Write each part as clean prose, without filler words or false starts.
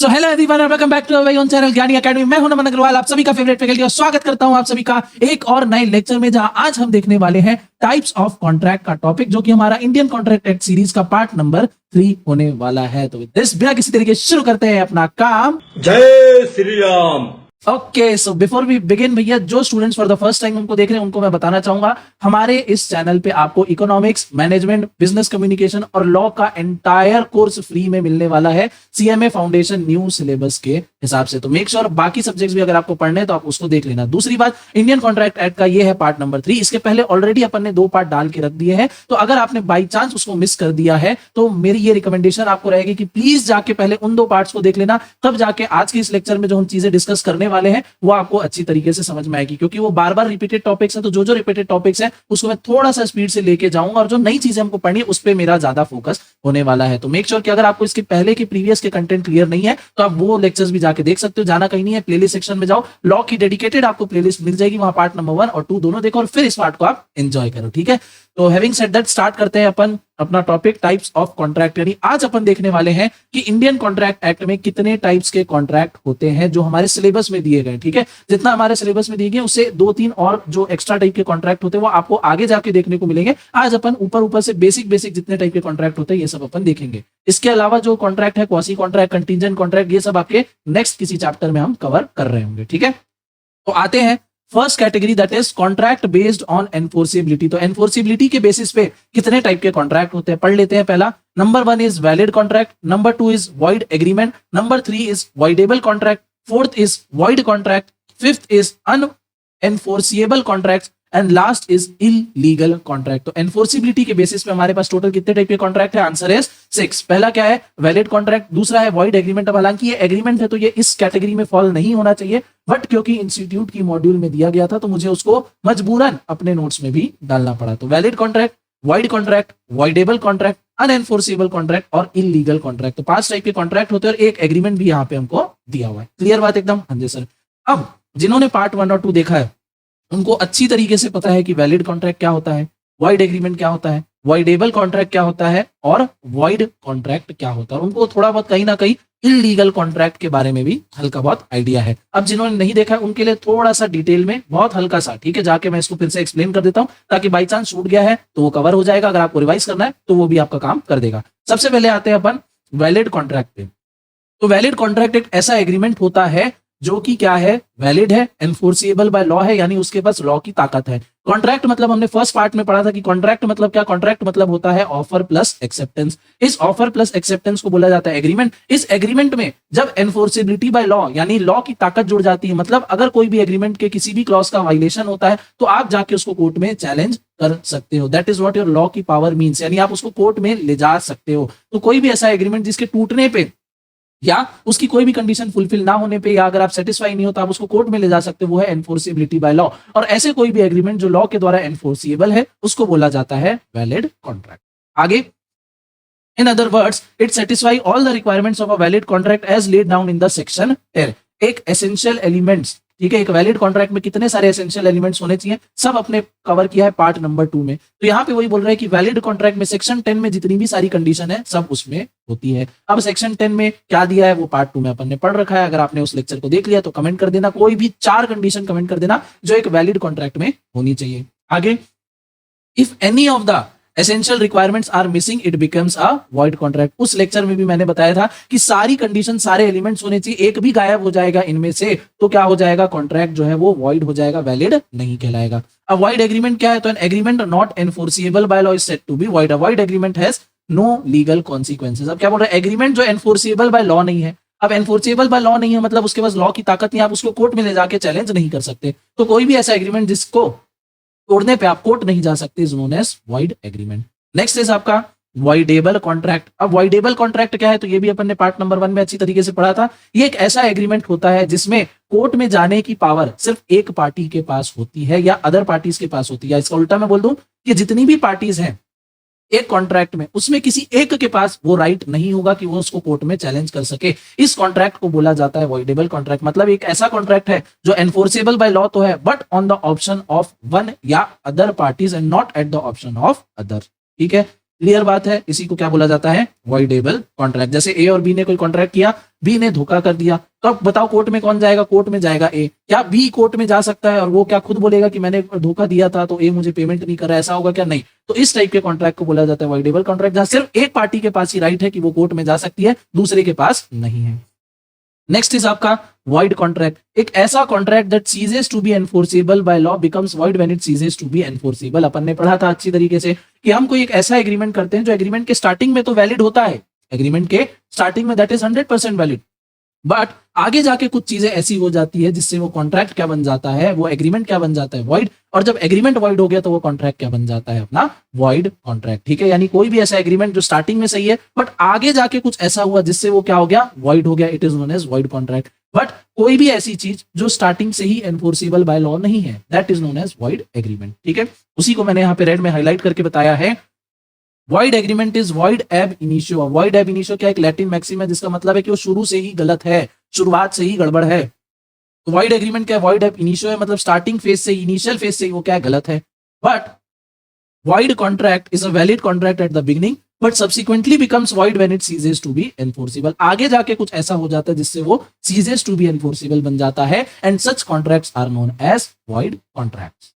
So hello everyone and welcome back to our own channel Gyani academy. मैं हूं नमन अग्रवाल, आप सभी का फेवरेट फैकल्टी, और स्वागत करता हूं आप सभी का एक और नए लेक्चर में, जहां आज हम देखने वाले हैं टाइप्स ऑफ कॉन्ट्रैक्ट का टॉपिक, जो कि हमारा इंडियन कॉन्ट्रैक्ट एक्ट सीरीज का पार्ट नंबर 3 होने वाला है। तो विद दिस बिना किसी तरीके शुरू करते हैं अपना काम। जय Shri Ram. Okay, so before we begin भैया, जो students for the first time हमको देख रहे हैं उनको मैं बताना चाहूंगा, हमारे इस चैनल पे आपको इकोनॉमिक्स, मैनेजमेंट, बिजनेस कम्युनिकेशन और लॉ का एंटायर कोर्स फ्री में मिलने वाला है सीएमए फाउंडेशन न्यू सिलेबस के हिसाब से। तो मेक श्योर बाकी सब्जेक्ट्स भी अगर आपको पढ़ने हैं तो आप उसको देख लेना। दूसरी बात, इंडियन कॉन्ट्रैक्ट एक्ट का ये है पार्ट नंबर 3। इसके पहले ऑलरेडी अपन ने 2 पार्ट डाल के रख दिए हैं, तो अगर आपने बाई चांस उसको मिस कर दिया है तो मेरी ये रिकमेंडेशन आपको रहेगी कि प्लीज जाके पहले उन 2 पार्ट्स को देख लेना, तब जाके आज के इस लेक्चर में जो हम चीजें डिस्कस करने वाले हैं वो आपको अच्छी तरीके से समझ में आएगी, क्योंकि वो बार बार रिपीटेड टॉपिक्स हैं। तो जो रिपीटेड टॉपिक्स हैं उसको मैं थोड़ा सा स्पीड से लेके जाऊंगा, और जो नई चीजें हमको पढ़नी है उस पर मेरा ज्यादा फोकस होने वाला है। तो मेक श्योर कि अगर आपको इसके पहले के प्रीवियस के कंटेंट क्लियर नहीं है तो आप वो लेक्चर्स भी जाके देख सकते हो, जाना कहीं नहीं है। प्लेलिस्ट सेक्शन में जाओ, लॉ की डेडिकेटेड आपको प्लेलिस्ट मिल जाएगी, वहां पार्ट नंबर 1 और 2 दोनों देखो, और फिर इस पार्ट को आप एंजॉय करो, ठीक है। तो हैविंग सेड दैट, स्टार्ट करते हैं अपन अपना टॉपिक टाइप्स ऑफ कॉन्ट्रैक्ट। यानी आज अपन देखने वाले हैं कि इंडियन कॉन्ट्रैक्ट एक्ट में कितने टाइप्स के कॉन्ट्रैक्ट होते हैं जो हमारे सिलेबस में दिए गए, ठीक है। जितना हमारे सिलेबस में दिए गए उससे 2-3 और जो एक्स्ट्रा टाइप के कॉन्ट्रैक्ट होते हैं वो आपको आगे जाके देखने को मिलेंगे। आज अपन ऊपर से बेसिक जितने टाइप के कॉन्ट्रैक्ट होते हैं ये सब अपन देखेंगे। इसके अलावा जो कॉन्ट्रैक्ट है, क्वासी कॉन्ट्रैक्ट, कंटीजेंट कॉन्ट्रैक्ट, ये सब आपके नेक्स्ट किसी चैप्टर में हम कवर कर रहे होंगे, ठीक है। तो आते हैं first category, that is contract based on enforceability. तो एनफोर्सिबिलिटी के बेसिस पे कितने टाइप के कॉन्ट्रैक्ट होते हैं पढ़ लेते हैं। पहला, number 1 is valid contract, number 2 is void agreement, number 3 is voidable contract, 4th is void contract, 5th is अनएनफोर्सिएबल contract, and last is illegal contract. तो एनफोर्सिबिलिटी के बेसिस पे हमारे पास टोटल कितने टाइप के कॉन्ट्रैक्ट है? Answer is 6। पहला क्या है? Valid contract. दूसरा है वॉइड एग्रीमेंट। अब हालांकि ये एग्रीमेंट है तो ये इस कैटेगरी में फॉल नहीं होना चाहिए, बट क्योंकि इंस्टीट्यूट की मॉड्यूल में दिया गया था तो मुझे उसको मजबूरन अपने नोट्स में भी डालना पड़ा। तो valid contract, void contract, voidable contract, unenforceable contract और इलीगल कॉन्ट्रैक्ट। तो 5 टाइप के कॉन्ट्रैक्ट होते हैं और एक एग्रीमेंट भी यहाँ पे हमको दिया हुआ है। क्लियर बात एकदम? हाँ जी सर। अब जिन्होंने पार्ट 1 और 2 देखा है उनको अच्छी तरीके से पता है कि वैलिड कॉन्ट्रैक्ट क्या होता है, वॉइड एग्रीमेंट क्या होता है, वॉइडेबल कॉन्ट्रैक्ट क्या होता है और वॉइड कॉन्ट्रैक्ट क्या होता है। और उनको थोड़ा बहुत कहीं ना कहीं इलीगल कॉन्ट्रैक्ट के बारे में भी हल्का बहुत आइडिया है। अब जिन्होंने नहीं देखा है उनके लिए थोड़ा सा डिटेल में, बहुत हल्का सा, ठीक है, जाके मैं इसको फिर से एक्सप्लेन कर देता हूं, ताकि बाई चांस छूट गया है तो वो कवर हो जाएगा। अगर आपको रिवाइज करना है तो वो भी आपका काम कर देगा। सबसे पहले आते हैं अपन वैलिड कॉन्ट्रैक्ट पे। तो वैलिड कॉन्ट्रैक्ट एक ऐसा एग्रीमेंट होता है जो कि क्या है? वैलिड है, एनफोर्सिएबल बाय लॉ है, यानी उसके पास लॉ की ताकत है। कॉन्ट्रैक्ट मतलब हमने फर्स्ट पार्ट में पढ़ा था कि कॉन्ट्रैक्ट मतलब क्या? कॉन्ट्रैक्ट मतलब होता है ऑफर प्लस एक्सेप्टेंस। इस ऑफर प्लस एक्सेप्टेंस को बोला जाता है एग्रीमेंट। इस एग्रीमेंट में जब एनफोर्सिबिलिटी बाय लॉ यानी लॉ की ताकत जुड़ जाती है, मतलब अगर कोई भी एग्रीमेंट के किसी भी क्लॉज का वायलेशन होता है तो आप जाके उसको कोर्ट में चैलेंज कर सकते हो। That is what your law की पावर मीन्स, यानी आप उसको कोर्ट में ले जा सकते हो। तो कोई भी ऐसा एग्रीमेंट जिसके टूटने पे या उसकी कोई भी कंडीशन फुलफिल ना होने पे, या अगर आप सेटिस्फाई नहीं हो तो आप उसको कोर्ट में ले जा सकते हो, वो है एनफोर्सिबिलिटी बाय लॉ। और ऐसे कोई भी एग्रीमेंट जो लॉ के द्वारा एनफोर्सिएबल है उसको बोला जाता है वैलिड कॉन्ट्रैक्ट। आगे, in other words, it satisfy all the requirements of a valid contract as laid down in the section 10। एक एसेंशियल एलिमेंट्स, ठीक है, एक वैलिड कॉन्ट्रैक्ट में कितने सारे एसेंशियल एलिमेंट्स होने चाहिए, सब अपने कवर किया है पार्ट नंबर 2 में। तो यहाँ पे वही बोल रहा है कि वैलिड कॉन्ट्रैक्ट में सेक्शन 10 में जितनी भी सारी कंडीशन है सब उसमें होती है। अब सेक्शन 10 में क्या दिया है वो पार्ट 2 में अपन ने पढ़ रखा है। अगर आपने उस लेक्चर को देख लिया तो कमेंट कर देना, कोई भी 4 कंडीशन कमेंट कर देना जो एक वैलिड कॉन्ट्रैक्ट में होनी चाहिए। आगे, if any of the essential requirements are missing it becomes a void contract. उस लेक्चर में भी मैंने बताया था कि सारी कंडीशन, सारे एलिमेंट्स होने चाहिए, एक भी गायब हो जाएगा इनमें से तो क्या हो जाएगा? कॉन्ट्रैक्ट जो है वो वॉइड हो जाएगा, वैलिड नहीं कहलाएगा। अब वॉइड एग्रीमेंट क्या है? तो an agreement not enforceable by law is said to be void. A void agreement has no legal consequences. अब क्या बोल रहा है? एग्रीमेंट जो एनफोर्सिएबल बाय लॉ नहीं है। अब एनफोर्सिएबल बाय लॉ नहीं है मतलब उसके पास लॉ की ताकत नहीं, आप उसको कोर्ट में ले जाके चैलेंज नहीं कर सकते। तो कोई भी ऐसा एग्रीमेंट जिसको तोड़ने पे आप कोर्ट नहीं जा सकते is known as void agreement. Next is आपका वॉइडेबल कॉन्ट्रैक्ट। अब वॉइडेबल कॉन्ट्रैक्ट क्या है? तो ये भी अपन ने पार्ट नंबर 1 में अच्छी तरीके से पढ़ा था। ये एक ऐसा एग्रीमेंट होता है जिसमें कोर्ट में जाने की पावर सिर्फ एक पार्टी के पास होती है या अदर पार्टीज के पास होती है। इसका उल्टा मैं बोल दूं कि जितनी भी पार्टीज हैं एक कॉन्ट्रैक्ट में, उसमें किसी एक के पास वो राइट नहीं होगा कि वो उसको कोर्ट में चैलेंज कर सके। इस कॉन्ट्रैक्ट को बोला जाता है वॉइडेबल कॉन्ट्रैक्ट। मतलब एक ऐसा कॉन्ट्रैक्ट है जो एनफोर्सेबल बाय लॉ तो है, but on the option of one या other parties and not at the option of other. ठीक है, क्लियर बात है। इसी को क्या बोला जाता है? Voidable contract. जैसे ए और बी ने कोई कॉन्ट्रैक्ट किया, बी ने धोखा कर दिया, तो अब बताओ कोर्ट में कौन जाएगा? कोर्ट में जाएगा ए। क्या बी कोर्ट में जा सकता है और वो क्या खुद बोलेगा कि मैंने धोखा दिया था तो ए मुझे पेमेंट नहीं कर रहा है? ऐसा होगा क्या? नहीं। तो इस टाइप के कॉन्ट्रैक्ट को बोला जाता है वॉइडेबल कॉन्ट्रैक्ट, जहां सिर्फ एक पार्टी के पास ही राइट है कि वो कोर्ट में जा सकती है, दूसरे के पास नहीं है। नेक्स्ट इज आपका void कॉन्ट्रैक्ट। एक ऐसा contract that ceases to be enforceable by law becomes void when it ceases to be enforceable. अपन ने पढ़ा था अच्छी तरीके से कि हम कोई एक ऐसा एग्रीमेंट करते हैं जो एग्रीमेंट के स्टार्टिंग में तो वैलिड होता है, एग्रीमेंट के स्टार्टिंग में दैट इज 100% वैलिड, बट आगे जाके कुछ चीजें ऐसी हो जाती है जिससे वो कॉन्ट्रैक्ट क्या बन जाता है, वो एग्रीमेंट क्या बन जाता है? void। और जब एग्रीमेंट void हो गया तो वो कॉन्ट्रैक्ट क्या बन जाता है? अपना void कॉन्ट्रैक्ट। ठीक है, यानी कोई भी ऐसा एग्रीमेंट जो स्टार्टिंग में सही है बट आगे जाके कुछ ऐसा हुआ जिससे वो क्या हो गया? void हो गया, it is known as void contract. But कोई भी ऐसी चीज जो स्टार्टिंग से ही एनफोर्सेबल बाय लॉ नहीं है, that is known as void agreement. ठीक है, उसी को मैंने यहाँ पे रेड में हाईलाइट करके बताया है। void agreement is void ab initio। void ab initio क्या एक लैटिन मैक्सिम है जिसका मतलब है कि वो शुरू से ही गलत है, शुरुआत से ही गड़बड़ है। तो void एग्रीमेंट क्या है? void ab initio है, मतलब स्टार्टिंग फेज से ही, इनिशियल फेज से ही वो क्या है? गलत है। But void contract is a valid contract at the beginning but subsequently becomes void when it ceases to be enforceable। आगे जाके कुछ ऐसा हो जाता है जिससे वो ceases to be enforceable बन जाता है, and such contracts are known as void contracts।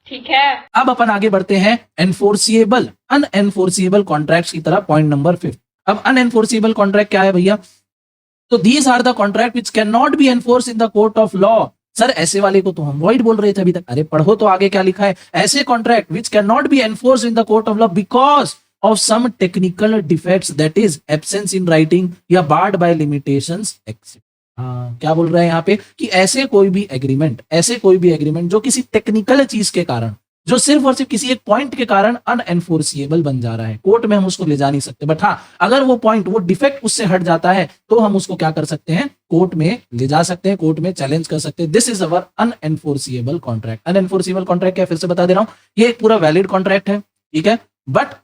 ठीक है, अब अपन आगे बढ़ते हैं एनफोर्सिएबल अनएनफोर्सिएबल कॉन्ट्रैक्ट्स की तरफ, पॉइंट नंबर 5। अब अनएनफोर्सिएबल कॉन्ट्रैक्ट क्या है भैया? तो these are the contract which can not be enforce in the court of law. Sir ऐसे वाले को तो हम void बोल रहे थे अभी तक। अरे पढ़ो तो आगे क्या लिखा है। ऐसे contract which can not be enforce in the court of law because of some technical defects that is absence in writing या बार्ड बाय लिमिटेशंस एक्सेप्ट। क्या बोल रहे हैं यहाँ पे कि ऐसे कोई भी एग्रीमेंट जो किसी टेक्निकल चीज के कारण, जो सिर्फ और सिर्फ किसी एक पॉइंट के कारण अनएनफोर्सिएबल बन जा रहा है, कोर्ट में हम उसको ले जा नहीं सकते, बट हाँ अगर वो पॉइंट, वो डिफेक्ट उससे हट जाता है तो हम उसको क्या कर सकते हैं? कोर्ट में ले जा सकते हैं, कोर्ट में चैलेंज कर सकते हैं। This is our अनएनफोर्सिएबल contract. अनएनफोर्सिएबल contract क्या, फिर से बता दे रहा हूं, ये एक पूरा वैलिड कॉन्ट्रैक्ट है, ठीक है, बट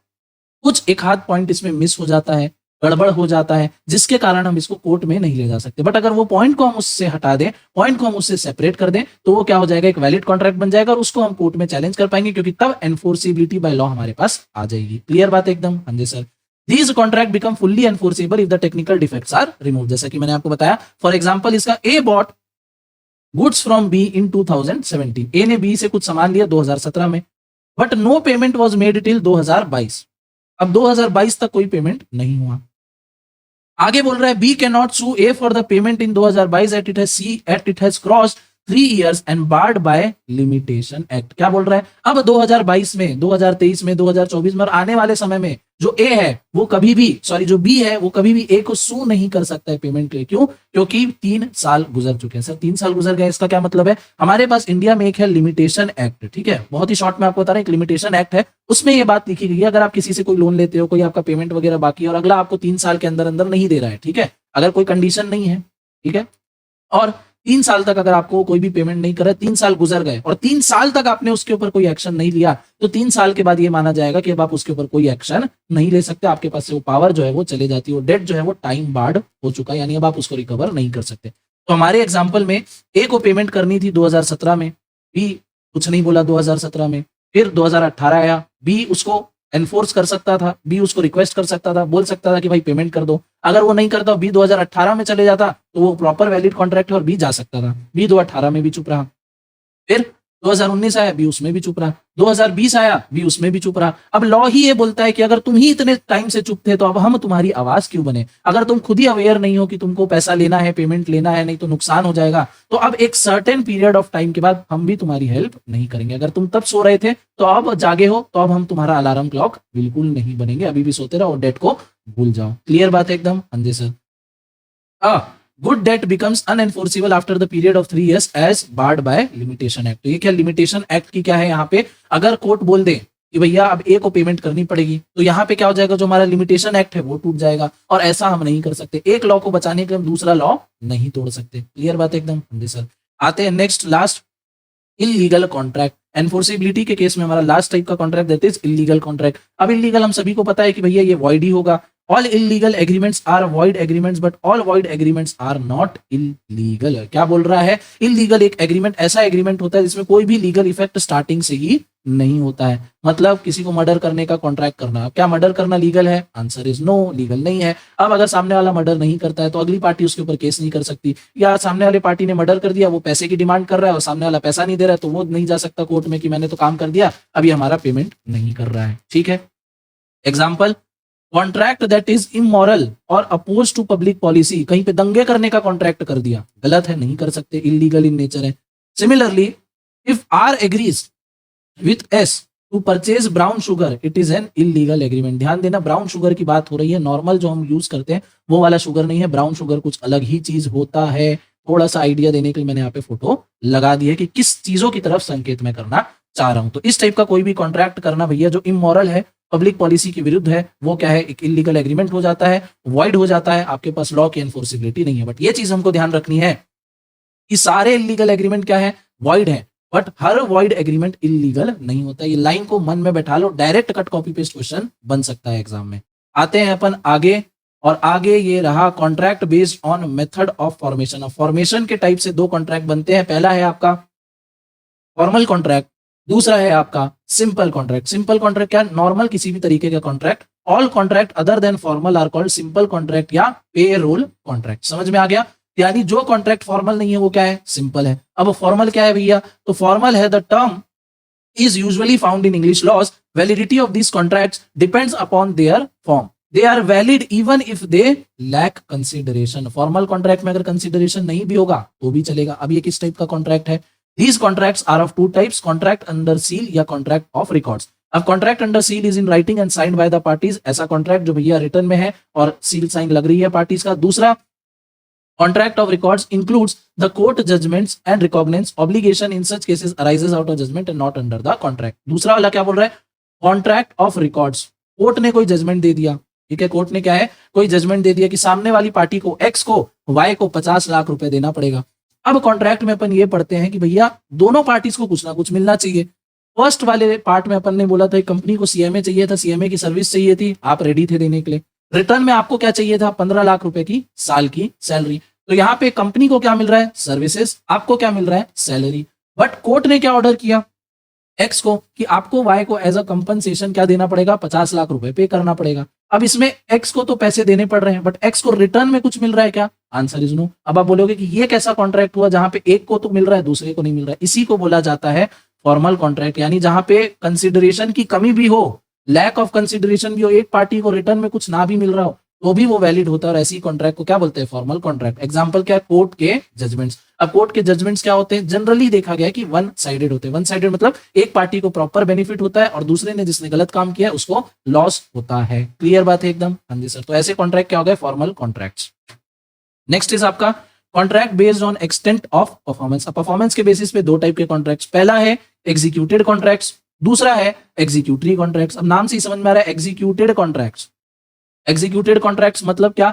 कुछ एक हाथ पॉइंट इसमें मिस हो जाता है, गड़बड़ हो जाता है, जिसके कारण हम इसको कोर्ट में नहीं ले जा सकते। बट अगर वो पॉइंट को हम उससे हटा दें, पॉइंट को हम उससे सेपरेट कर दें, तो वो क्या हो जाएगा? एक वैलिड कॉन्ट्रैक्ट बन जाएगा और उसको हम कोर्ट में चैलेंज कर पाएंगे, क्योंकि तब एनफोर्सिबिलिटी बाय लॉ हमारे पास आ जाएगी। क्लियर बात एकदम? हाँ जी sir. These contract become fully enforceable if the technical defects are remove. जैसा कि मैंने आपको बताया, फॉर एग्जाम्पल इसका A bought goods from B in 2017। A ने बी से कुछ सामान लिया 2017 में, but no payment was made till 2022। अब 2022 तक कोई पेमेंट नहीं हुआ। आगे बोल रहा है B can not sue A for the payment in 2022 at it has crossed 3 years and barred by limitation act. क्या बोल रहा है? अब 2022 में, 2023 में, 2024 में और आने वाले समय में जो ए है वो कभी भी, सॉरी जो बी है वो कभी भी ए को सू नहीं कर सकता है पेमेंट के लिए। क्यों? क्योंकि 3 साल गुजर चुके हैं। सर 3 साल गुजर गए, इसका क्या मतलब है? हमारे पास इंडिया में एक है लिमिटेशन एक्ट, ठीक है, बहुत ही शॉर्ट में आपको बता रहे हैं, एक लिमिटेशन एक्ट है, उसमें ये बात लिखी गई है अगर आप किसी से कोई लोन लेते हो, कोई आपका पेमेंट वगैरह बाकी है और अगला आपको 3 साल के अंदर अंदर नहीं दे रहा है, ठीक है, अगर कोई कंडीशन नहीं है, ठीक है, और 3 साल तक अगर आपको कोई भी पेमेंट नहीं करे, 3 साल गुजर गए और 3 साल तक आपने उसके ऊपर कोई एक्शन नहीं लिया, तो 3 साल के बाद ये माना जाएगा कि अब आप उसके ऊपर कोई एक्शन नहीं ले सकते, आपके पास से वो पावर जो है वो चले जाती है, वो डेट जो है वो टाइम बार्ड हो चुका है, यानी अब आप उसको रिकवर नहीं कर सकते। तो हमारे एग्जाम्पल में ए को पेमेंट करनी थी 2017 में, बी कुछ नहीं बोला 2017 में, फिर 2018 आया, बी उसको एनफोर्स कर सकता था, बी उसको रिक्वेस्ट कर सकता था, बोल सकता था कि भाई पेमेंट कर दो। अगर वो नहीं करता, बी 2018 में चले जाता तो वो प्रॉपर वैलिड कॉन्ट्रैक्ट है और बी जा सकता था। बी 2018 में भी चुप रहा, फिर 2019 आया, बी उसमें भी चुप रहा, 2020 आया, बी उसमें भी चुप रहा। अब लॉ ही ये बोलता है कि अगर तुम ही इतने टाइम से चुप थे तो अब हम तुम्हारी आवाज क्यों बने? अगर तुम खुद ही अवेयर नहीं हो कि तुमको पैसा लेना है, पेमेंट लेना है, नहीं तो नुकसान हो जाएगा, तो अब एक सर्टेन पीरियड ऑफ टाइम के बाद हम भी तुम्हारी हेल्प नहीं करेंगे। अगर तुम तब सो रहे थे तो अब जागे हो, तो अब हम तुम्हारा अलार्म क्लॉक बिल्कुल नहीं बनेंगे, अभी भी सोते रहो और डेट को भूल जाओ। क्लियर बात है एकदम? हाँ जी sir. Good debt becomes unenforceable after the period of 3 years as barred by limitation act. तो ये क्या लिमिटेशन एक्ट की क्या है यहाँ पे? अगर कोर्ट बोल दे कि भैया अब ए को पेमेंट करनी पड़ेगी, तो यहाँ पे क्या हो जाएगा? जो हमारा लिमिटेशन एक्ट है वो टूट जाएगा, और ऐसा हम नहीं कर सकते। एक लॉ को बचाने के लिए हम दूसरा लॉ नहीं तोड़ सकते। क्लियर बात एकदम? जी सर। आते हैं next last, illegal contract. Enforceability के केस में हमारा लास्ट टाइप का contract that is illegal contract. अब इलीगल हम सभी को पता है कि भैया ये वॉइड ही होगा। All illegal agreements are void agreements but all void agreements are not illegal. क्या बोल रहा है? इलीगल एक एग्रीमेंट ऐसा एग्रीमेंट होता है जिसमें कोई भी लीगल इफेक्ट स्टार्टिंग से ही नहीं होता है। मतलब किसी को मर्डर करने का कॉन्ट्रैक्ट करना, क्या मर्डर करना लीगल है? आंसर इज नो, लीगल नहीं है। अब अगर सामने वाला मर्डर नहीं करता है तो अगली पार्टी उसके ऊपर केस नहीं कर सकती, या सामने वाली पार्टी ने मर्डर कर दिया, वो पैसे की डिमांड कर रहा है और सामने वाला पैसा नहीं दे रहा है, तो वो नहीं जा सकता कोर्ट में कि मैंने तो काम कर दिया, अभी हमारा पेमेंट नहीं कर रहा है। ठीक है। Example, contract that is immoral और अपोज टू पब्लिक पॉलिसी, कहीं पे दंगे करने का कॉन्ट्रैक्ट कर दिया, गलत है, नहीं कर सकते, इलीगल इन नेचर है। Similarly, if R agrees with S to purchase brown sugar, it is an illegal agreement. ध्यान देना, ब्राउन शुगर की बात हो रही है, नॉर्मल जो हम यूज करते हैं वो वाला शुगर नहीं है, ब्राउन शुगर कुछ अलग ही चीज होता है। थोड़ा सा आइडिया देने के लिए मैंने यहाँ पे फोटो लगा दी है कि किस चीजों की तरफ संकेत मैं करना चाह रहा हूं। तो इस टाइप का कोई भी कॉन्ट्रैक्ट करना भैया जो इमोरल है, पब्लिक पॉलिसी के विरुद्ध है, वो क्या है, एक इलीगल एग्रीमेंट हो जाता है, वॉइड हो जाता है, आपके पास लॉ की एनफोर्सिबिलिटी नहीं है। बट ये चीज हमको ध्यान रखनी है कि सारे इलीगल एग्रीमेंट क्या है, वॉइड है, बट हर वॉइड एग्रीमेंट इलीगल नहीं होता। ये लाइन को मन में बैठा लो, direct cut copy paste question बन सकता है एग्जाम में। आते हैं अपन आगे, और आगे ये रहा contract based on method of formation. Of formation के टाइप से दो कॉन्ट्रैक्ट बनते हैं, पहला है आपका फॉर्मल कॉन्ट्रैक्ट, दूसरा है आपका सिंपल कॉन्ट्रैक्ट। सिंपल कॉन्ट्रैक्ट क्या, नॉर्मल किसी भी तरीके का contract. All contract other than formal are called simple contract या पे रोल कॉन्ट्रैक्ट। समझ में आ गया? यानी जो कॉन्ट्रैक्ट फॉर्मल नहीं है वो क्या है, सिंपल है। अब फॉर्मल क्या है भैया, तो फॉर्मल है the term is usually found in English laws. Validity of these contracts depends upon their form. They are valid even if they lack consideration. Formal contract में अगर consideration नहीं भी होगा तो भी चलेगा। अब ये किस टाइप का contract है? These contracts are of two types: contract under seal या contract of records. अब contract under seal is in writing and signed by the parties. ऐसा contract जो भैया written में है और seal sign लग रही है parties का। दूसरा Contract of records includes the court judgments and recognizance obligation in such cases arises out of judgment and not under the contract. दूसरा वाला क्या बोल रहा है, कॉन्ट्रैक्ट ऑफ रिकॉर्ड्स। कोर्ट ने कोई जजमेंट दे दिया, ठीक है, कोर्ट ने क्या है, कोई जजमेंट दे दिया कि सामने वाली पार्टी को एक्स को वाई को 50 लाख रुपए देना पड़ेगा। अब कॉन्ट्रैक्ट में अपन ये पढ़ते हैं कि भैया दोनों पार्टीज को कुछ ना कुछ मिलना चाहिए। फर्स्ट वाले पार्ट में अपन ने बोला था कंपनी को सीएमए चाहिए था, सीएमए की सर्विस चाहिए थी, आप रेडी थे देने के लिए। रिटर्न में आपको क्या चाहिए था, 15 लाख रुपए की साल की सैलरी। तो यहाँ पे कंपनी को क्या मिल रहा है, सर्विसेज, आपको क्या मिल रहा है, सैलरी। बट कोर्ट ने क्या ऑर्डर किया एक्स को कि आपको वाई को एज अ कंपनसेशन क्या देना पड़ेगा, 50 लाख रुपए पे करना पड़ेगा। अब इसमें एक्स को तो पैसे देने पड़ रहे हैं, बट एक्स को रिटर्न में कुछ मिल रहा है क्या, आंसर इज नो। अब आप बोलोगे कि ये कैसा कॉन्ट्रैक्ट हुआ जहां पे एक को तो मिल रहा है दूसरे को नहीं मिल रहा है। इसी को बोला जाता है फॉर्मल कॉन्ट्रैक्ट, यानी जहां पे कंसिडरेशन की कमी भी हो, लैक ऑफ कंसिडरेशन भी हो, एक पार्टी को रिटर्न में कुछ ना भी मिल रहा हो तो भी वो वैलिड होता है, और ऐसी कॉन्ट्रैक्ट को क्या बोलते हैं, फॉर्मल कॉन्ट्रैक्ट। एग्जांपल क्या है, कोर्ट के जजमेंट्स। अब कोर्ट के जजमेंट्स क्या होते हैं, जनरली देखा गया है कि वन साइडेड होते हैं। वन साइडेड मतलब एक पार्टी को प्रॉपर बेनिफिट होता है और दूसरे ने जिसने गलत काम किया है उसको लॉस होता है। क्लियर बात है एकदम? हाँ जी सर। तो ऐसे कॉन्ट्रैक्ट क्या हो गए, फॉर्मल कॉन्ट्रैक्ट्स। नेक्स्ट इज आपका contract based on extent of performance. अब परफॉर्मेंस के बेसिस पे दो टाइप के कॉन्ट्रैक्ट्स, पहला है एग्जीक्यूटेड कॉन्ट्रैक्ट्स, दूसरा है एग्जीक्यूटरी कॉन्ट्रैक्ट्स। अब नाम से ही समझ में आ रहा है एग्जीक्यूटेड कॉन्ट्रैक्ट्स। एग्जीक्यूटेड कॉन्ट्रैक्ट्स मतलब क्या,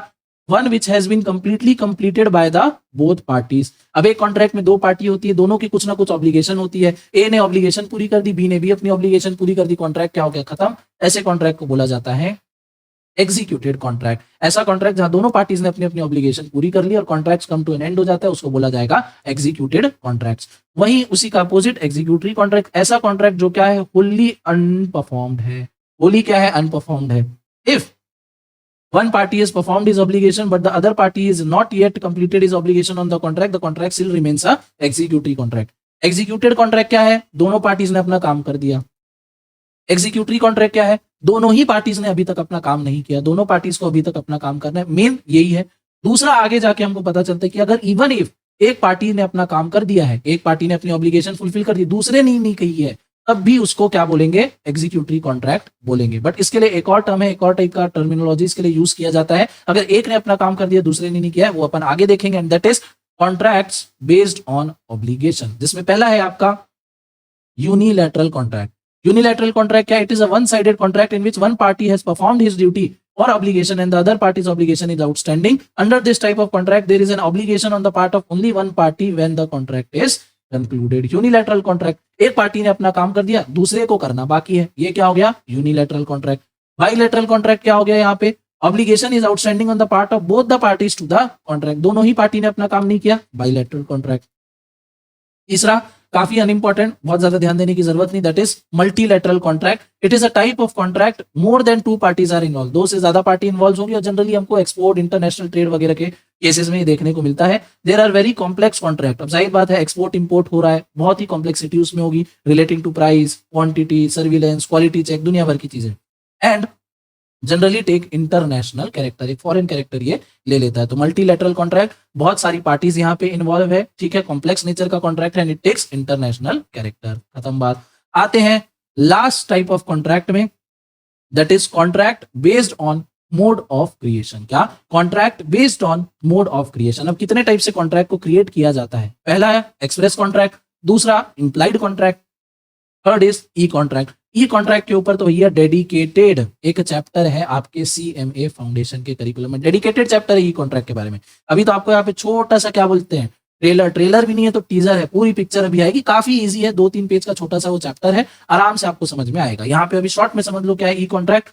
one which has been completely completed by the both parties. अब एक कॉन्ट्रैक्ट में दो पार्टी होती है, दोनों की कुछ ना कुछ ऑब्लिगेशन होती है, ए ने ऑब्लिगेशन पूरी कर दी, बी ने भी अपनी ऑब्लिगेशन पूरी कर दी, कॉन्ट्रैक्ट क्या हो गया, खत्म। ऐसे कॉन्ट्रैक्ट को बोला जाता है एग्जीक्यूटेड कॉन्ट्रैक्ट। ऐसा कॉन्ट्रैक्ट जहां दोनों पार्टीज ने अपनी अपनी ऑब्लिगेशन पूरी कर ली और contracts come to an end हो जाता है, उसको बोला जाएगा एग्जीक्यूटेड कॉन्ट्रैक्ट्स। वहीं उसी का अपोजिट एग्जीक्यूटरी कॉन्ट्रैक्ट, ऐसा कॉन्ट्रैक्ट जो क्या है, होली अनपरफॉर्म्ड है। होली क्या है, अनपरफॉर्म्ड है। If one party has performed his obligation but the other party is not yet completed his obligation on the contract still remains a executory contract. executed contract क्या है, दोनों पार्टीज ने अपना काम कर दिया। executory contract क्या है, दोनों ही पार्टीज ने अभी तक अपना काम नहीं किया, दोनों पार्टीज को अभी तक अपना काम करना है, मेन यही है। दूसरा आगे जाके हमको पता चलता है कि अगर इवन इफ एक पार्टी ने अपना काम कर दिया है, एक पार्टी ने अपनी ऑब्लिगेशन फुलफिल कर दी, दूसरे ने नहीं कही है, तब भी उसको क्या बोलेंगे, एग्जीक्यूटरी कॉन्ट्रैक्ट बोलेंगे। बट इसके लिए एक और टर्म है, एक और टाइप का टर्मिनोलॉजी इसके लिए यूज किया जाता है। अगर एक ने अपना काम कर दिया दूसरे ने नहीं किया है, वो अपन आगे देखेंगे, and that is contracts based on obligation, जिसमें पहला है आपका यूनिलैटरल कॉन्ट्रैक्ट। यूनिलैटरल कॉन्ट्रैक्ट क्या, it is a one sided contract in which one party has performed his duty or obligation and the other party's obligation is outstanding. Under this type of contract there is an obligation on the part of only one party when the contract is concluded. Unilateral contract, एक party ने अपना काम कर दिया, दूसरे को करना बाकी है, ये क्या हो गया, यूनिलैटरल कॉन्ट्रैक्ट। बाइलैटरल कॉन्ट्रैक्ट क्या हो गया, यहाँ पे obligation is outstanding on the part of both the parties to the contract, दोनों ही पार्टी ने अपना काम नहीं किया, बाइलैटरल कॉन्ट्रैक्ट। तीसरा काफी अनइंपॉर्टेंट, बहुत ज्यादा ध्यान देने की जरूरत नहीं, that is multilateral contract. It is a type of contract more than 2 parties are involve, 2 से ज्यादा पार्टी इन्वॉल्व होंगी और जनरली हमको एक्सपोर्ट, इंटरनेशनल ट्रेड वगैरह के केसेस में ही देखने को मिलता है। There are very complex contract. अब जाहिर बात है एक्सपोर्ट इंपोर्ट हो रहा है, बहुत ही कॉम्प्लेक्सिटी उसमें होगी, relating to price, quantity, surveillance, quality check, दुनिया भर की चीजें, and generally take international character, एक फॉरेन कैरेक्टर ये ले लेता है। तो मल्टीलैटरल कॉन्ट्रैक्ट, बहुत सारी पार्टीज यहाँ पे इन्वॉल्व है, ठीक है, कॉम्प्लेक्स नेचर का कॉन्ट्रैक्ट है, and it takes international character. खत्म बात। आते हैं लास्ट टाइप ऑफ कॉन्ट्रैक्ट में, that is contract based on mode of creation. क्या? Contract based on mode of creation. अब कितने टाइप से कॉन्ट्रैक्ट को क्रिएट किया जाता है? पहला है एक्सप्रेस कॉन्ट्रैक्ट, दूसरा implied contract, third is E contract. E contract के ऊपर तो भैया डेडिकेटेड एक चैप्टर है आपके सीएमए फाउंडेशन के करिकुलम में, डेडिकेटेड चैप्टर है ई कॉन्ट्रैक्ट के बारे में। अभी तो आपको यहाँ पे छोटा सा क्या बोलते हैं, ट्रेलर भी नहीं है तो टीजर है, पूरी पिक्चर अभी आएगी, काफी इजी है, 2-3 पेज का छोटा सा वो चैप्टर है, आराम से आपको समझ में आएगा। यहाँ पे अभी शॉर्ट में समझ लो क्या है ई कॉन्ट्रैक्ट।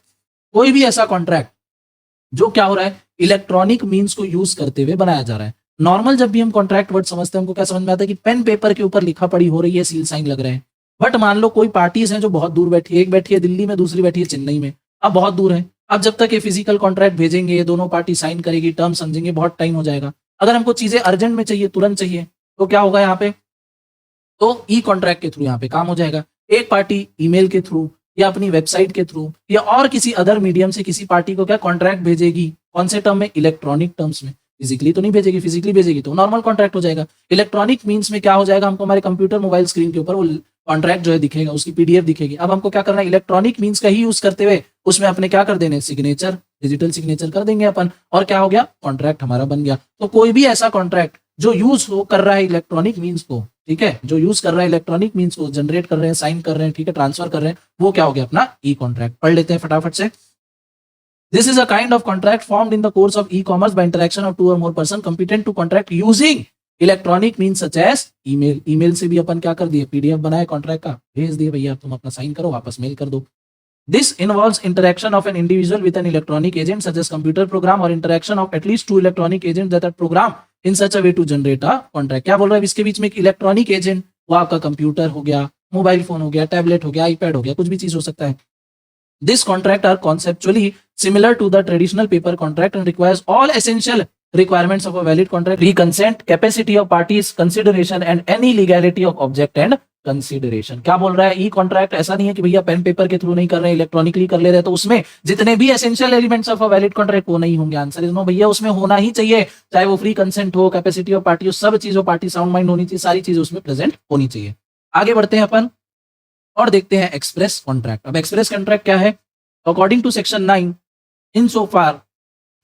कोई भी ऐसा कॉन्ट्रैक्ट जो क्या हो रहा है, इलेक्ट्रॉनिक मीन्स को यूज करते हुए बनाया जा रहा है। नॉर्मल जब भी हम कॉन्ट्रैक्ट वर्ड समझते हैं हमको क्या समझ में आता है कि पेन पेपर के ऊपर लिखा पड़ी हो रही है, सील साइन लग रहे हैं। बट मान लो कोई पार्टीज हैं जो बहुत दूर बैठी है, एक बैठी है दिल्ली में, दूसरी बैठी है चेन्नई में, अब बहुत दूर है। अब जब तक ये फिजिकल कॉन्ट्रैक्ट भेजेंगे, ये दोनों पार्टी साइन करेगी, टर्म समझेंगे, बहुत टाइम हो जाएगा। अगर हमको चीजें अर्जेंट में चाहिए, तुरंत चाहिए, तो क्या होगा यहाँ पे, तो ई कॉन्ट्रैक्ट के थ्रू यहाँ पे काम हो जाएगा। एक पार्टी ईमेल के थ्रू या अपनी वेबसाइट के थ्रू या और किसी अदर मीडियम से किसी पार्टी को क्या कॉन्ट्रैक्ट भेजेगी, कौन से टर्म में, इलेक्ट्रॉनिक टर्म्स में। फिजिकली तो नहीं भेजेगी, फिजिकली भेजेगी तो नॉर्मल कॉन्ट्रैक्ट हो जाएगा। इलेक्ट्रॉनिक मीन्स में क्या हो जाएगा, हमको हमारे कंप्यूटर मोबाइल स्क्रीन के ऊपर वो कॉन्ट्रैक्ट जो है दिखेगा, उसकी पीडीएफ दिखेगी। अब हमको क्या करना है, इलेक्ट्रॉनिक मीन्स का ही यूज करते हुए उसमें अपने क्या कर देने, सिग्नेचर, डिजिटल सिग्नेचर कर देंगे अपन, और क्या हो गया, कॉन्ट्रैक्ट हमारा बन गया। तो कोई भी ऐसा कॉन्ट्रैक्ट जो यूज हो कर रहा है इलेक्ट्रॉनिक मीन्स को, ठीक है, जो यूज कर रहा है इलेक्ट्रॉनिक मीन्स को, जनरेट कर रहे हैं, साइन कर रहे हैं, ठीक है, ट्रांसफर कर रहे हैं, वो क्या हो गया, अपना ई कॉन्ट्रैक्ट। पढ़ लेते हैं फटाफट से। This is a kind of contract formed in the course of e-commerce by interaction of 2 or more person competent to contract using electronic mean such as email. Email से भी अपन क्या कर दिए, पीडीएफ बनाए कॉन्ट्रैक्ट का, भेज दिए भैया, तुम अपना साइन करो, वापस मेल कर दो। This involves interaction of an individual with an electronic agent such as computer program और interaction of at least 2 electronic agent that are program in such a way to generate a contract. क्या बोल रहा है, इसके बीच में एक इलेक्ट्रॉनिक एजेंट, वो आपका कंप्यूटर हो गया, मोबाइल फोन हो गया, टैबलेट हो गया, आईपैड हो गया, कुछ भी चीज हो सकता है। This contract are conceptually similar to the traditional paper contract and requires all essential requirements of a valid contract: consent, capacity of parties, consideration and any legality of object and consideration। क्या बोल रहा है, ई contract ऐसा नहीं है कि भैया pen paper के थ्रू नहीं कर रहे, इलेक्ट्रॉनिकली कर ले रहे, तो उसमें जितने भी essential elements of a valid contract वो नहीं होंगे। आंसर इज नो भैया, उसमें होना ही चाहिए, चाहे वो फ्री कंसेंट हो, कैपेसिटी ऑफ पार्टी हो, सब चीजों पार्टी साउंड माइंड होनी चाहिए, सारी चीजें उसमें प्रेजेंट होनी चाहिए। आगे बढ़ते हैं अपन और देखते हैं एक्सप्रेस कॉन्ट्रैक्ट। अब एक्सप्रेस कॉन्ट्रैक्ट क्या है, according to section 9, insofar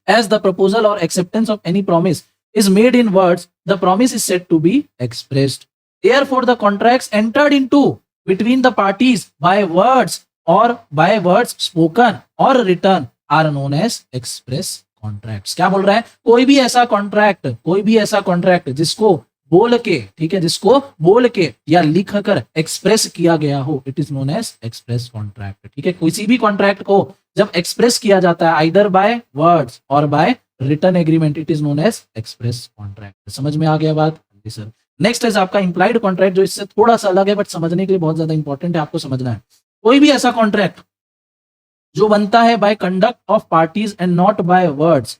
as the proposal or acceptance of any promise is made in words, the promise is said to be expressed. Therefore the contracts entered into between the parties by words or by words spoken or written are known as express contracts। क्या बोल रहा है, कोई भी ऐसा contract जिसको बोल के, ठीक है, जिसको बोल के या लिख कर एक्सप्रेस किया गया हो, it is known as express contract. ठीक है, किसी भी कॉन्ट्रैक्ट को जब एक्सप्रेस किया जाता है आइदर बाय वर्ड्स और by written agreement, it is known as express contract. समझ में आ गया बात? जी सर। नेक्स्ट है आपका इंप्लाइड कॉन्ट्रैक्ट, जो इससे थोड़ा सा अलग है बट समझने के लिए बहुत ज्यादा इंपॉर्टेंट है, आपको समझना है। कोई भी ऐसा कॉन्ट्रैक्ट जो बनता है by conduct of parties and not by words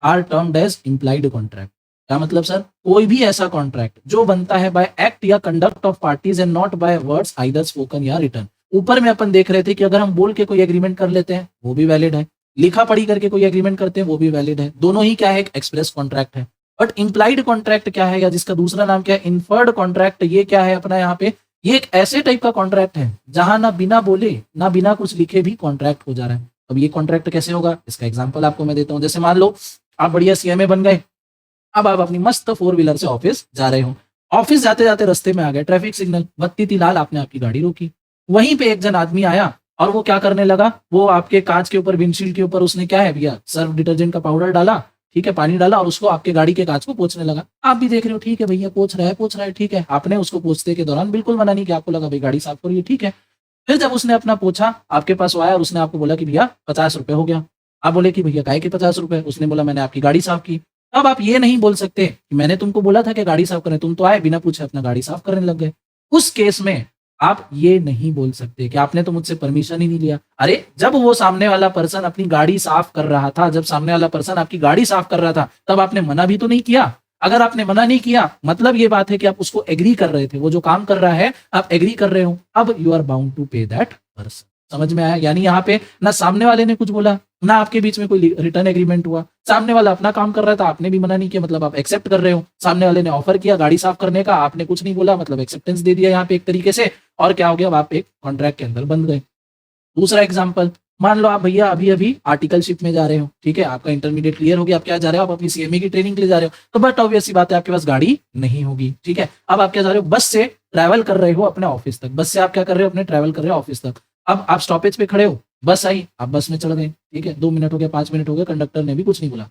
are termed as implied contract. क्या मतलब सर, कोई भी ऐसा कॉन्ट्रैक्ट जो बनता है बाय एक्ट या conduct of parties and not by words either spoken या रिटन। ऊपर में अपन देख रहे थे कि अगर हम बोल के कोई एग्रीमेंट कर लेते हैं वो भी वैलिड है, लिखा पढ़ी करके कोई एग्रीमेंट करते हैं वो भी वैलिड है, दोनों ही क्या है, एक एक्सप्रेस कॉन्ट्रैक्ट है। बट इंप्लाइड कॉन्ट्रैक्ट क्या है, या जिसका दूसरा नाम क्या है, इन्फर्ड कॉन्ट्रैक्ट, ये क्या है अपना यहाँ पे, ये एक ऐसे टाइप का कॉन्ट्रैक्ट है जहां ना बिना बोले ना बिना कुछ लिखे भी कॉन्ट्रैक्ट हो जा रहा है। अब ये कॉन्ट्रैक्ट कैसे होगा, इसका एग्जांपल आपको मैं देता हूं। जैसे मान लो आप बढ़िया सीएमए बन गए, अब आप अपनी मस्त 4 व्हीलर से ऑफिस जा रहे हो, ऑफिस जाते जाते रास्ते में आ गए, ट्रैफिक सिग्नल बत्ती थी लाल, आपने आपकी गाड़ी रोकी, वहीं पे एक जन आदमी आया और वो क्या करने लगा, वो आपके कांच के ऊपर, विंडशील्ड के ऊपर उसने क्या है भैया, सर्फ डिटर्जेंट का पाउडर डाला, ठीक है, पानी डाला और उसको आपके गाड़ी के कांच को पोंछने लगा। आप भी देख रहे हो, ठीक है भैया पोंछ रहा है, ठीक है, आपने उसको पोंछते के दौरान बिल्कुल मना नहीं किया, आपको लगा भाई गाड़ी साफ करिए, ठीक है। फिर जब उसने अपना पोछा, आपके पास आया और उसने आपको बोला कि भैया 50 रुपए हो गया। आप बोले कि भैया काहे के 50 रुपए, उसने बोला मैंने आपकी गाड़ी साफ की। अब आप ये नहीं बोल सकते कि मैंने तुमको बोला था कि गाड़ी साफ करें, तुम तो आए बिना पूछे अपना गाड़ी साफ करने लग गए। उस केस में आप ये नहीं बोल सकते कि आपने तो मुझसे परमिशन ही नहीं लिया। अरे जब वो सामने वाला पर्सन अपनी गाड़ी साफ कर रहा था, जब सामने वाला पर्सन आपकी गाड़ी साफ कर रहा था, तब आपने मना भी तो नहीं किया। अगर आपने मना नहीं किया, मतलब ये बात है कि आप उसको एग्री कर रहे थे, वो जो काम कर रहा है आप एग्री कर रहे हो, अब यू आर बाउंड टू पे दैट पर्सन। समझ में आया? यानी यहाँ पे ना सामने वाले ने कुछ बोला, ना आपके बीच में कोई रिटर्न एग्रीमेंट हुआ। सामने वाला अपना काम कर रहा था, आपने भी मना नहीं किया, मतलब आप एक्सेप्ट कर रहे हो। सामने वाले ने ऑफर किया गाड़ी साफ करने का, आपने कुछ नहीं बोला, मतलब एक्सेप्टेंस दे दिया यहाँ पे एक तरीके से। और क्या हो गया, अब आप एक कॉन्ट्रैक्ट के अंदर बंध गए। दूसरा एग्जाम्पल, मान लो आप भैया अभी अभी आर्टिकलशिप में जा रहे हो, ठीक है, आपका इंटरमीडिएट क्लियर हो गया, आप क्या जा रहे हो, आप अपनी सीएमए की ट्रेनिंग के लिए जा रहे हो। तो बट ऑब्वियस सी बात है आपके पास गाड़ी नहीं होगी, ठीक है। अब आप क्या जा रहे हो, बस से ट्रैवल कर रहे हो अपने ऑफिस तक, बस से आप क्या कर रहे हो, अपने ट्रैवल कर रहे हो ऑफिस तक। अब आप स्टॉपेज पे खड़े हो, बस आई, आप बस में चढ़ गए, ठीक है, 2 मिनट हो गया, 5 मिनट हो गए, कंडक्टर ने भी कुछ नहीं बोला।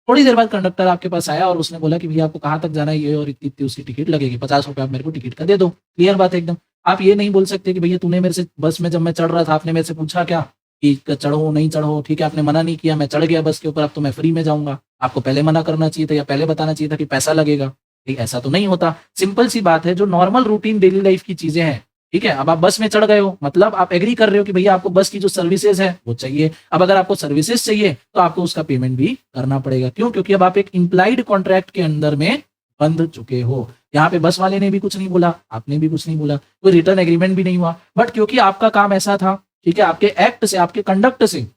थोड़ी देर बाद कंडक्टर आपके पास आया और उसने बोला कि भैया आपको कहाँ तक जाना है, ये और इतनी इतनी उसकी टिकट लगेगी, 50 रुपए आप मेरे को टिकट का दे दो। क्लियर बात है एकदम। आप ये नहीं बोल सकते कि भैया तूने मेरे से बस में जब मैं चढ़ रहा था आपने मेरे से पूछा क्या कि चढ़ो नहीं चढ़ो, ठीक है, आपने मना नहीं किया, मैं चढ़ गया बस के ऊपर, अब तो मैं फ्री में जाऊंगा। आपको पहले मना करना चाहिए था या पहले बताना चाहिए था कि पैसा लगेगा। ठीक, ऐसा तो नहीं होता। सिंपल सी बात है, जो नॉर्मल रूटीन डेली लाइफ की चीजें हैं, ठीक है। अब आप बस में चढ़ गए हो, मतलब आप एग्री कर रहे हो कि भैया आपको बस की जो सर्विसेज है वो चाहिए। अब अगर आपको सर्विसेज चाहिए तो आपको उसका पेमेंट भी करना पड़ेगा। क्यों? क्योंकि अब आप एक इम्प्लाइड कॉन्ट्रैक्ट के अंदर में बंध चुके हो। यहाँ पे बस वाले ने भी कुछ नहीं बोला, आपने भी कुछ नहीं बोला, कोई रिटर्न एग्रीमेंट भी नहीं हुआ, बट क्योंकि आपका काम ऐसा था, ठीक है, आपके एक्ट से, आपके कंडक्ट से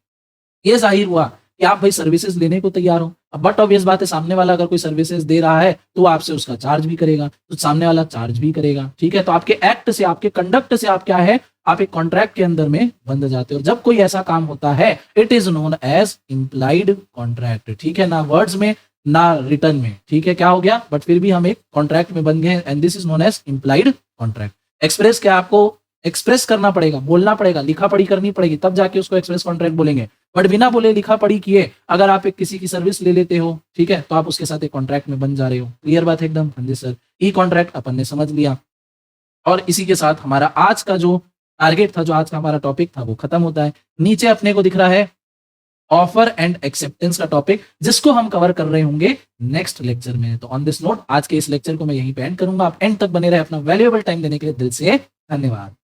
ये जाहिर हुआ कि आप भाई सर्विसेज लेने को तैयार हो। अब बट ऑब्वियस बात है, सामने वाला अगर कोई सर्विसेज दे रहा है तो वो आपसे उसका चार्ज भी करेगा, तो सामने वाला चार्ज भी करेगा, ठीक है। तो आपके एक्ट से, आपके कंडक्ट से आप क्या है, आप एक कॉन्ट्रैक्ट के अंदर में बंध जाते हो। जब कोई ऐसा काम होता है, it is known as implied contract, ठीक है, ना वर्ड्स में ना रिटर्न में, ठीक है। क्या हो गया, बट फिर भी हम एक कॉन्ट्रैक्ट में बन गए, and this is known as implied contract. Express क्या, आपको एक्सप्रेस करना पड़ेगा, बोलना पड़ेगा, लिखा पढ़ी करनी पड़ेगी, तब जाके उसको एक्सप्रेस कॉन्ट्रैक्ट बोलेंगे। बट बिना बोले लिखा पढ़ी किए अगर आप एक किसी की सर्विस ले लेते हो, ठीक है, तो आप उसके साथ एक कॉन्ट्रैक्ट में बन जा रहे हो। क्लियर बात है एकदम? हाँ जी सर। ई कॉन्ट्रैक्ट अपन ने समझ लिया, और इसी के साथ हमारा आज का जो टारगेट था, जो आज का हमारा टॉपिक था, वो खत्म होता है। नीचे अपने को दिख रहा है ऑफर एंड एक्सेप्टेंस का टॉपिक, जिसको हम कवर कर रहे होंगे नेक्स्ट लेक्चर में। तो ऑन दिस नोट आज के इस लेक्चर को मैं यहीं पे एंड करूंगा। आप एंड तक बने रहे, अपना वैल्यूएबल टाइम देने के लिए दिल से धन्यवाद।